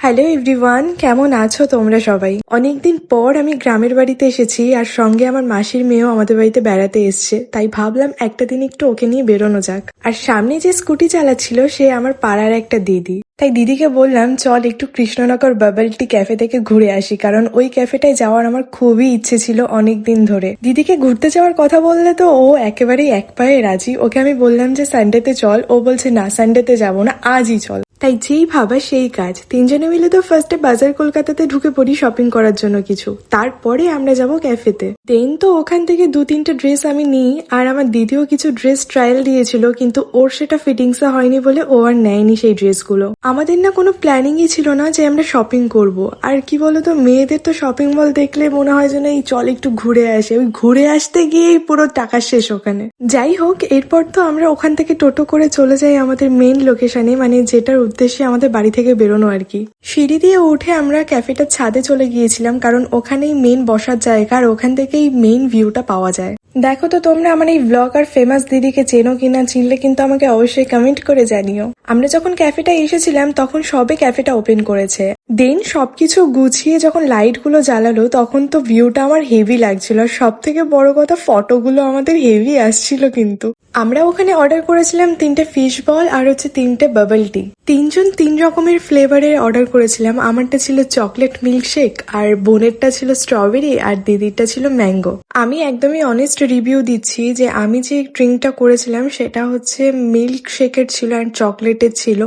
Hello everyone, কেমন আছো তোমরা সবাই? অনেকদিন পর আমি গ্রামের বাড়িতে এসেছি আর সঙ্গে আমার মাসির মেয়েও আমাদের বাড়িতে বেড়াতে এসছে, তাই ভাবলাম একটা দিন একটু ওকে নিয়ে বেরোনো যাক। আর সামনে যে স্কুটি চালাচ্ছিল সে আমার পাড়ার একটা দিদি, তাই দিদিকে বললাম চল একটু কৃষ্ণনগর বাবল টি ক্যাফে থেকে ঘুরে আসি, কারণ ওই ক্যাফেটায় যাওয়ার আমার খুবই ইচ্ছে ছিল অনেক দিন ধরে। দিদিকে ঘুরতে যাওয়ার কথা বললে তো ও একেবারেই এক পায়ে রাজি। ওকে আমি বললাম যে সানডেতে চল, ও বলছে না সানডেতে যাবো না, আজই চল। তাই যেই ভাবা সেই কাজ, তিনজনে মিলে তো ফার্স্টে বাজার কলকাতাতে ঢুকে পড়ি শপিং করার জন্য কিছু, তারপরে আমরা যাব ক্যাফেতে। দেন তো ওখান থেকে 2-3টে ড্রেস আমি নিই, আর আমার দিদিও কিছু ড্রেস ট্রায়াল দিয়েছিল, কিন্তু ওর সেটা ফিটিংসে হয়নি বলে ও আর নেয়নি সেই ড্রেসগুলো। আমাদের না কোনো প্ল্যানিংই ছিল না যে আমরা শপিং করব। আর কি বলতো, মেয়েদের তো শপিং মল দেখলে মনে হয় যেন এই চল একটু ঘুরে আসে, ওই ঘুরে আসতে গিয়েই পুরো টাকা শেষ ওখানে। যাই হোক, এরপর তো আমরা ওখান থেকে টোটো করে চলে যাই আমাদের মেইন লোকেশনে, মানে যেটার উদ্দেশ্যে আমাদের বাড়ি থেকে বেরোনো আর কি। সিঁড়ি দিয়ে উঠে আমরা ক্যাফেটার ছাদে চলে গিয়েছিলাম, কারণ ওখানেই মেইন বসার জায়গা আর ওখান থেকেই মেইন ভিউটা পাওয়া যায়। দেখো তো তোমরা আমার এই ব্লগ আর ফেমাস দিদিকে চেনো কিনা, চিনলে কিন্তু আমাকে অবশ্যই কমেন্ট করে জানিও। আমরা যখন ক্যাফেটা এসেছিলাম তখন সবে ক্যাফেটা ওপেন করেছে। দেন সবকিছু গুছিয়ে যখন লাইট গুলো জ্বালালো তখন তো ভিউটা আমার হেভি লাগছিল, আর সব থেকে বড় কথা ফটোগুলো আমাদের হেভি আসছিল। কিন্তু আমরা ওখানে অর্ডার করেছিলাম 3টে ফিশ বল আর 3টে বাবল টি। তিনজন 3 রকমের ফ্লেভারের অর্ডার করেছিলাম। আমারটা ছিল চকলেট মিল্কশেক, আর বোনেরটা ছিল স্ট্রবেরি, আর দিদিরটা ছিল ম্যাঙ্গো। আমি একদমই অনেস্ট রিভিউ দিচ্ছি যে আমি যে ড্রিঙ্কটা করেছিলাম সেটা হচ্ছে মিল্ক শেকের ছিল আর চকলেটের ছিল।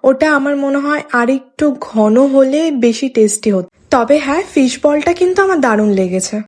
ওটা আমার মনে হয় আরেকটু ঘন হলে বেশি টেস্টি হতো। তবে হ্যাঁ, ফিশ বলটা কিন্তু আমার দারুণ লেগেছে।